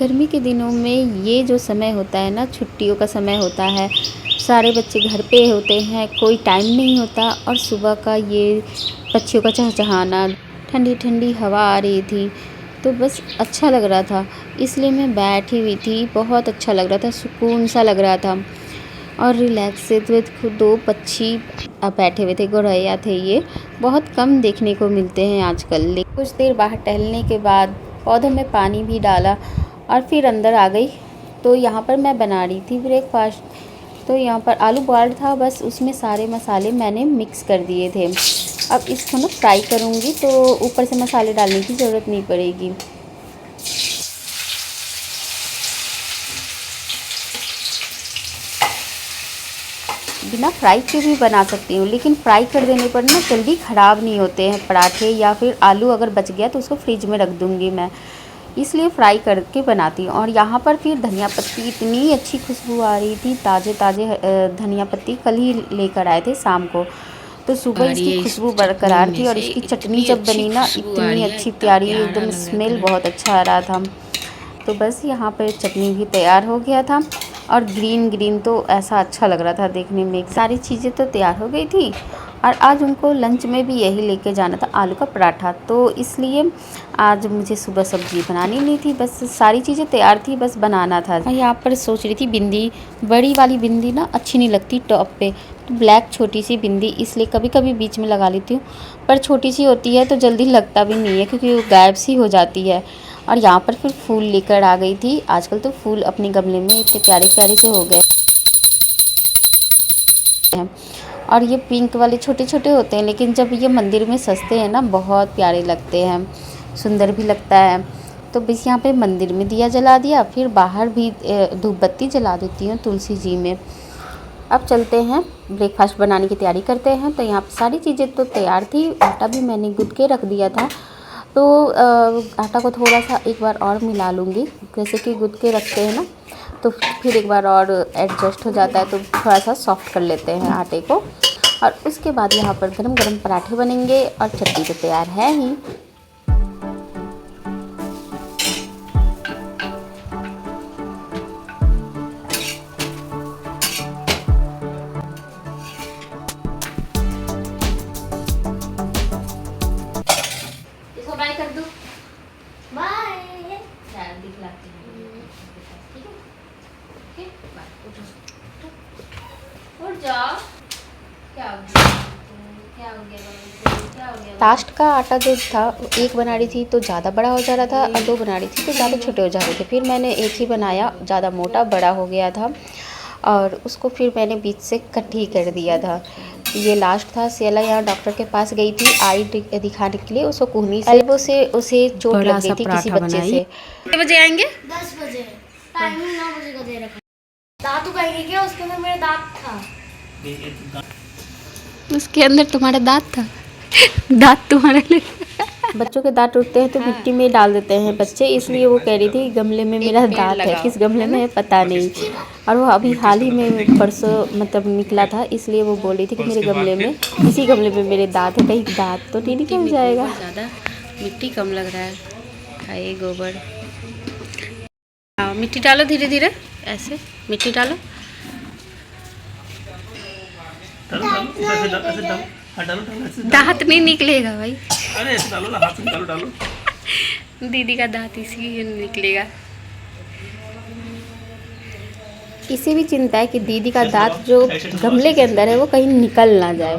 गर्मी के दिनों में ये जो समय होता है ना, छुट्टियों का समय होता है, सारे बच्चे घर पे होते हैं, कोई टाइम नहीं होता और सुबह का ये पक्षियों का चहचहाना, ठंडी ठंडी हवा आ रही थी तो बस अच्छा लग रहा था। इसलिए मैं बैठी हुई थी, बहुत अच्छा लग रहा था, सुकून सा लग रहा था और रिलैक्स से। तो दो पक्षी बैठे हुए थे, गौरैया थे। ये बहुत कम देखने को मिलते हैं आजकल। कुछ देर बाहर टहलने के बाद पौधों में पानी भी डाला और फिर अंदर आ गई। तो यहाँ पर मैं बना रही थी ब्रेकफास्ट। तो यहाँ पर आलू बॉइल्ड था, बस उसमें सारे मसाले मैंने मिक्स कर दिए थे। अब इसको ना फ्राई करूँगी तो ऊपर से मसाले डालने की ज़रूरत नहीं पड़ेगी। बिना फ्राई के भी बना सकती हूँ, लेकिन फ्राई कर देने पर ना जल्दी ख़राब नहीं होते हैं पराठे, या फिर आलू अगर बच गया तो उसको फ्रिज में रख दूँगी मैं, इसलिए फ्राई करके बनाती हूँ। और यहाँ पर फिर धनिया पत्ती, इतनी अच्छी खुशबू आ रही थी, ताज़े ताज़े धनिया पत्ती कल ही लेकर आए थे शाम को। तो सुबह इसकी खुशबू बरकरार थी और इसकी चटनी जब बनी ना, इतनी अच्छी प्यारी, एकदम स्मेल बहुत अच्छा आ रहा था। तो बस यहाँ पर चटनी भी तैयार हो गया था और ग्रीन ग्रीन तो ऐसा अच्छा लग रहा था देखने में। सारी चीज़ें तो तैयार हो गई थी और आज उनको लंच में भी यही लेके जाना था, आलू का पराठा। तो इसलिए आज मुझे सुबह सब्ज़ी बनानी नहीं थी, बस सारी चीज़ें तैयार थी, बस बनाना था। मैं यहाँ पर सोच रही थी बिंदी, बड़ी वाली बिंदी ना अच्छी नहीं लगती टॉप पे, तो ब्लैक छोटी सी बिंदी इसलिए कभी कभी बीच में लगा लेती हूँ, पर छोटी सी होती है तो जल्दी लगता भी नहीं है क्योंकि वो गायब सी हो जाती है। और यहाँ पर फिर फूल लेकर आ गई थी। आजकल तो फूल अपने गमले में इतने प्यारे प्यारे से हो गए हैं। और ये पिंक वाले छोटे छोटे होते हैं, लेकिन जब ये मंदिर में सजते हैं ना, बहुत प्यारे लगते हैं, सुंदर भी लगता है। तो बस यहाँ पे मंदिर में दिया जला दिया, फिर बाहर भी धूप बत्ती जला देती हूँ तुलसी जी में। अब चलते हैं ब्रेकफास्ट बनाने की तैयारी करते हैं। तो यहाँ पर सारी चीज़ें तो तैयार थी, आटा भी मैंने गूँथ के रख दिया था। तो आटा को थोड़ा सा एक बार और मिला लूँगी, जैसे कि गूँथ के रखते हैं ना, तो फिर एक बार और एडजस्ट हो जाता है, तो थोड़ा सा सॉफ्ट कर लेते हैं आटे को। और उसके बाद यहाँ पर गरम गरम पराठे बनेंगे और चटनी तो तैयार है ही। इसको बाय कर दूँ, बाय दिखलाती हूँ, ठीक है? ओके बाय, उठ जाओ। क्या हो गया? क्या हो गया? लास्ट का आटा जो था, एक बना रही थी तो ज़्यादा बड़ा हो जा रहा था और दो बना रही थी तो ज़्यादा छोटे हो जा रहे थे। फिर मैंने एक ही बनाया, ज़्यादा मोटा बड़ा हो गया था और उसको फिर मैंने बीच से कट ही कर दिया था। ये लास्ट था। सियाला यहाँ डॉक्टर के पास गई थी आई दिखाने के लिए, उसको कोहनी से एल्बो से उसे चोट लग गई थी किसी बच्चे से। कितने बजे आएंगे? 10 बजे। टाइमिंग 9 बजे का दे रखा। दांत उगाएंगे क्या? उसके अंदर मेरा दांत था। उसके अंदर तुम्हारा दांत था? दांत तुम्हारे लिए बच्चों के दांत टूटते हैं तो मिट्टी में डाल देते हैं बच्चे, इसलिए वो कह रही थी गमले में मेरा दांत है। किस गमले में है पता नहीं, और वो अभी हाल ही में परसों मतलब निकला था, इसलिए वो बोल रही थी कि मेरे गमले में, इसी गमले में मेरे दांत है, कहीं दांत तो नहीं निकल जाएगा। ज़्यादा मिट्टी कम लग रहा है, खाए गोबर। हाँ मिट्टी डालो धीरे धीरे, ऐसे मिट्टी डालो। दांत नहीं निकलेगा भाई, अरे ऐसे डालो ना, हाथ से डालो डालो। दीदी का दांत इसी निकलेगा। इसे भी चिंता है कि दीदी का दांत जो गमले के अंदर है वो कहीं निकल ना जाए।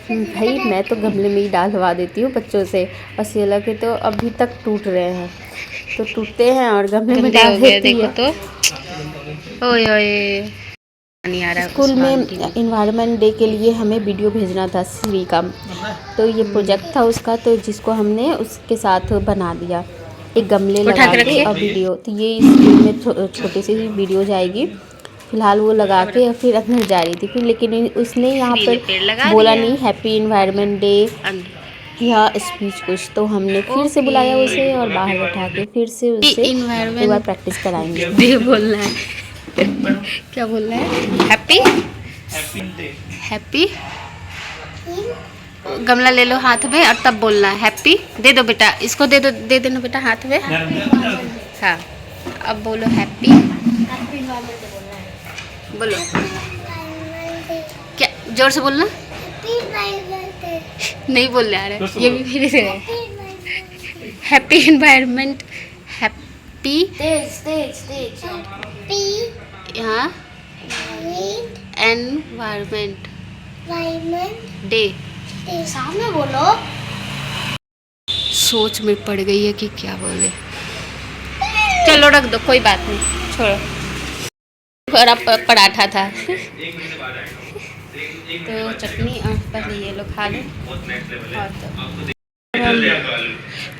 भाई मैं तो गमले में ही डालवा देती हूँ बच्चों से, और सियाला के तो अभी तक टूट रहे हैं, तो टूटते हैं और गमले में डाल देती है। तो ओए ओए नहीं आ रहा। स्कूल में इन्वायरमेंट डे के लिए हमें वीडियो भेजना था श्री का, तो ये प्रोजेक्ट था उसका, तो जिसको हमने उसके साथ बना दिया, एक गमले लगा के और वीडियो। तो ये स्कूल में छोटी सी वीडियो जाएगी, फिलहाल वो लगा के और फिर अंदर जा रही थी फिर, लेकिन उसने यहाँ पर बोला नहीं हैप्पी इन्वायरमेंट डे या स्पीच कुछ, तो हमने फिर से बुलाया उसे और बाहर बैठा के फिर से उससे एक बार प्रैक्टिस कराएंगे। बोलना है क्या बोलना है? हैप्पी हैप्पी गमला ले लो हाथ में और तब बोलना है हैप्पी। दे दो बेटा, इसको दे दो, दे देना बेटा हाथ में। हाँ अब बोलो हैप्पी। हैप्पी इन्वायरमेंट डे बोलना है। बोलो क्या, जोर से बोलना। नहीं बोल रहा है, ये भी फिर से हैप्पी इन्वायरमेंट, हैप्पी तेज तेज तेज। हाँ एनवायरमेंट डे। सामने बोलो। सोच में पड़ गई है कि क्या बोले। चलो रख दो, कोई बात नहीं, छोड़ो। और अब पराठा था तो चटनी और पहले ये लोग खा लें और तो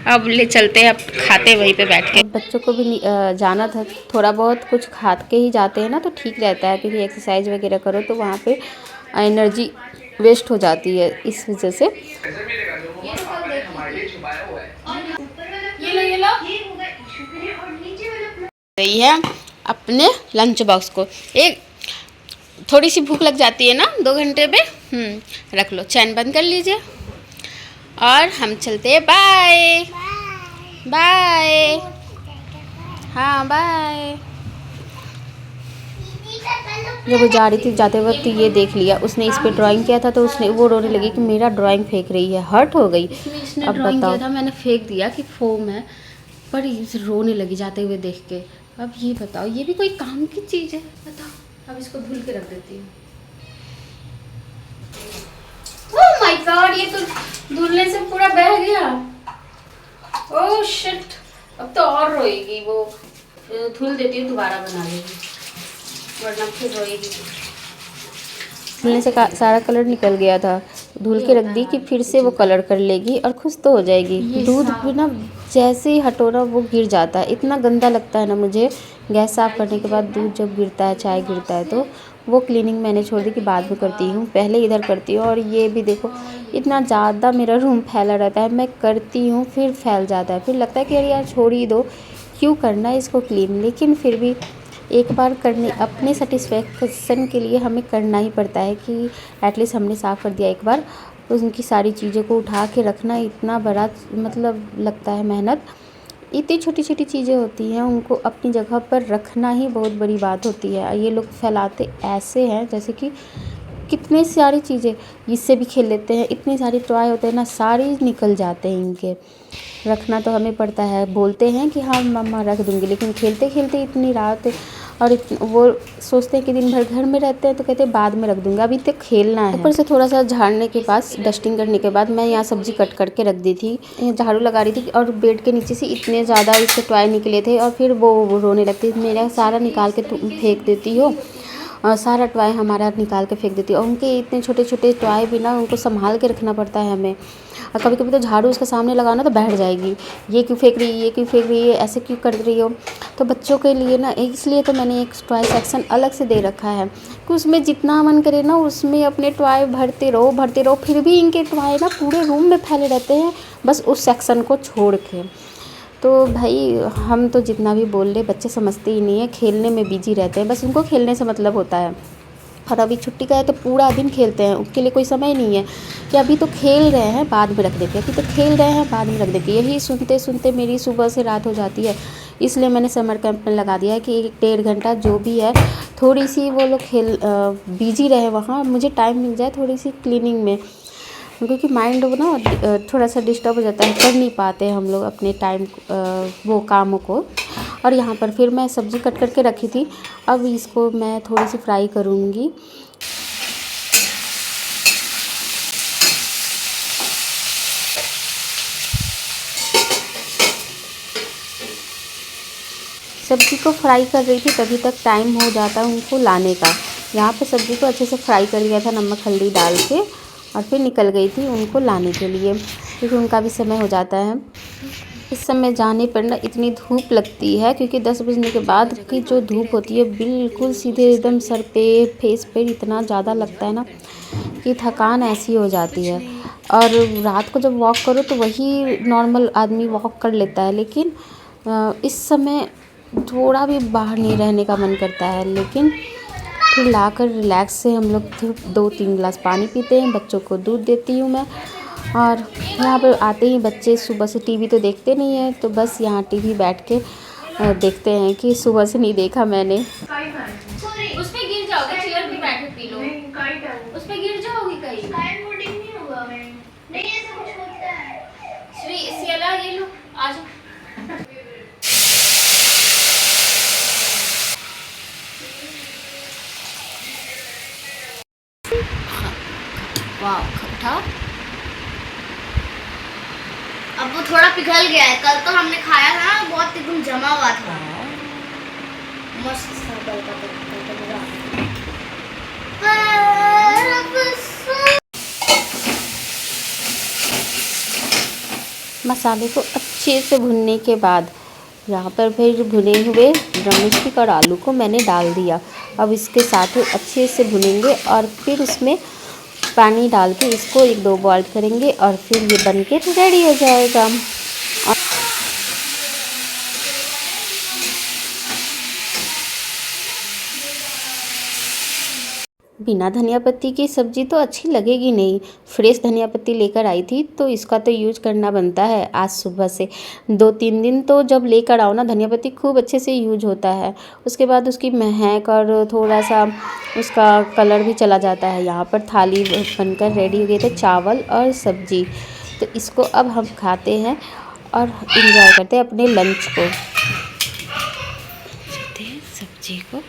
अब ले चलते हैं, अब खाते वहीं पे बैठ के। बच्चों को भी जाना था, थोड़ा बहुत कुछ खा के ही जाते हैं ना तो ठीक रहता है, क्योंकि एक्सरसाइज वगैरह करो तो वहाँ पे एनर्जी वेस्ट हो जाती है, इस वजह से। ये लो रही है अपने लंच बॉक्स को। एक थोड़ी सी भूख लग जाती है ना 2 घंटे पे, रख लो, चैन बंद कर लीजिए और हम चलते हैं। Bye bye. हाँ बाय। जब वो जा रही थी जाते वक्त ये देख लिया उसने, इस पे ड्राइंग किया था तो उसने, वो रोने लगी कि मेरा ड्राइंग फेंक रही है, हर्ट हो गई। अब बताओ, था मैंने फेंक दिया कि फोम है, पर रोने लगी जाते हुए देख के। अब ये बताओ, ये भी कोई काम की चीज़ है? बताओ। अब इसको धुल के रख देती हूँ। ओह माय गॉड, ये तो धुलने से पूरा बह गया। ओह शिट, अब तो और रोएगी वो। धुल देती हूँ, दोबारा बना लेगी, वरना फिर रोएगी। धुलने से सारा कलर निकल गया था, धुल के रख दी कि फिर से वो कलर कर लेगी और खुश तो हो जाएगी। दूध भी ना जैसे ही हटो ना वो गिर जाता है, इतना गंदा लगता है ना मुझे। गैस साफ़ करने के बाद दूध जब गिरता है, चाय गिरता है, तो वो क्लीनिंग मैंने छोड़ दी कि बाद में करती हूँ, पहले इधर करती हूँ। और ये भी देखो इतना ज़्यादा मेरा रूम फैला रहता है, मैं करती हूँ फिर फैल जाता है, फिर लगता है कि अरे यार छोड़ ही दो, क्यों करना है इसको क्लीन। लेकिन फिर भी एक बार करने, अपने सेटिस्फेक्शन के लिए हमें करना ही पड़ता है कि एटलीस्ट हमने साफ़ कर दिया एक बार। तो उनकी सारी चीज़ों को उठा के रखना इतना बड़ा मतलब लगता है मेहनत। इतनी छोटी छोटी चीज़ें होती हैं, उनको अपनी जगह पर रखना ही बहुत बड़ी बात होती है। ये लोग फैलाते ऐसे हैं जैसे कि कितनी सारी चीज़ें, इससे भी खेल लेते हैं, इतनी सारी टॉय होते हैं ना, सारे निकल जाते हैं इनके। रखना तो हमें पड़ता है, बोलते हैं कि हाँ मम्मा रख दूँगी, लेकिन खेलते खेलते इतनी रात, और वो सोचते हैं कि दिन भर घर में रहते हैं तो कहते हैं बाद में रख दूँगा, अभी तक खेलना है। ऊपर से थोड़ा सा झाड़ने के पास, डस्टिंग करने के बाद मैं यहाँ सब्ज़ी कट करके रख दी थी, झाड़ू लगा रही थी, और बेड के नीचे से इतने ज़्यादा इसके टॉय निकले थे, और फिर वो रोने लगती, मेरा सारा निकाल के फेंक देती हो, और सारा टॉय हमारा निकाल के फेंक देती है। और उनके इतने छोटे छोटे टॉय भी ना, उनको संभाल के रखना पड़ता है हमें। और कभी कभी तो झाड़ू उसके सामने लगाना तो बैठ जाएगी, ये क्यों फेंक रही है, ये क्यों फेंक रही है, ऐसे क्यों कर रही हो। तो बच्चों के लिए ना, इसलिए तो मैंने एक टॉय सेक्शन अलग से दे रखा है कि उसमें जितना मन करे ना उसमें अपने टॉय भरते रहो। फिर भी इनके टॉय ना पूरे रूम में फैले रहते हैं, बस उस सेक्शन को छोड़ के। तो भाई हम तो जितना भी बोल रहे, बच्चे समझते ही नहीं है, खेलने में बिजी रहते हैं, बस उनको खेलने से मतलब होता है। और अभी छुट्टी का है तो पूरा दिन खेलते हैं, उसके लिए कोई समय नहीं है कि अभी तो खेल रहे हैं बाद में रख देंगे, अभी तो खेल रहे हैं बाद में रख देंगे। यही सुनते सुनते मेरी सुबह से रात हो जाती है। इसलिए मैंने समर कैंप में लगा दिया है कि 1-1.5 घंटा जो भी है, थोड़ी सी वो लोग बिजी रहे वहाँ, मुझे टाइम मिल जाए थोड़ी सी क्लीनिंग में, क्योंकि माइंड ना थोड़ा सा डिस्टर्ब हो जाता है, कर नहीं पाते हम लोग अपने टाइम वो कामों को। और यहाँ पर फिर मैं सब्ज़ी कट करके रखी थी, अब इसको मैं थोड़ी सी फ्राई करूँगी। सब्ज़ी को फ्राई कर रही थी, तभी तक टाइम हो जाता है उनको लाने का। यहाँ पे सब्ज़ी को अच्छे से फ्राई कर लिया था नमक हल्दी डाल के, और फिर निकल गई थी उनको लाने के लिए, क्योंकि उनका भी समय हो जाता है। इस समय जाने पर ना इतनी धूप लगती है, क्योंकि 10 बजने के बाद की जो धूप होती है बिल्कुल सीधे एकदम सर पे, फेस पे इतना ज़्यादा लगता है ना कि थकान ऐसी हो जाती है। और रात को जब वॉक करो तो वही नॉर्मल आदमी वॉक कर लेता है, लेकिन इस समय थोड़ा भी बाहर नहीं रहने का मन करता है। लेकिन फिर लाकर रिलैक्स से हम लोग 2-3 गिलास पानी पीते हैं, बच्चों को दूध देती हूँ मैं। और यहाँ पर आते ही बच्चे सुबह से टीवी तो देखते नहीं हैं, तो बस यहाँ टीवी बैठ के देखते हैं कि सुबह से नहीं देखा मैंने। सॉरी उस पे गिर जाओगे, चेयर पे बैठ के पी लो। उस पे गिर जाओगी कहीं। टाइम बोर्डिंग नहीं हुआ मैं नहीं ऐसा कुछ होता है सियाला ये लो, आ जाओ। वाह खट्टा। अब वो थोड़ा पिघल गया है। कल तो हमने खाया था ना, बहुत एकदम जमा हुआ था। मस्त था कल का तो मजा मसाले को अच्छे से भुनने के बाद यहाँ पर फिर भुने हुए ड्रम स्टिक और आलू को मैंने डाल दिया। अब इसके साथ ही अच्छे से भुनेंगे और फिर उसमें पानी डाल के इसको 1-2 बॉईल करेंगे और फिर ये बन के रेडी हो जाएगा। बिना धनिया पत्ती की सब्ज़ी तो अच्छी लगेगी नहीं। फ्रेश धनिया पत्ती लेकर आई थी तो इसका तो यूज करना बनता है। आज सुबह से 2-3 दिन तो जब लेकर आओ ना धनिया पत्ती खूब अच्छे से यूज होता है। उसके बाद उसकी महक और थोड़ा सा उसका कलर भी चला जाता है। यहाँ पर थाली बनकर रेडी हो गए थे, चावल और सब्ज़ी। तो इसको अब हम खाते हैं और इंजॉय करते हैं अपने लंच को। सब्ज़ी को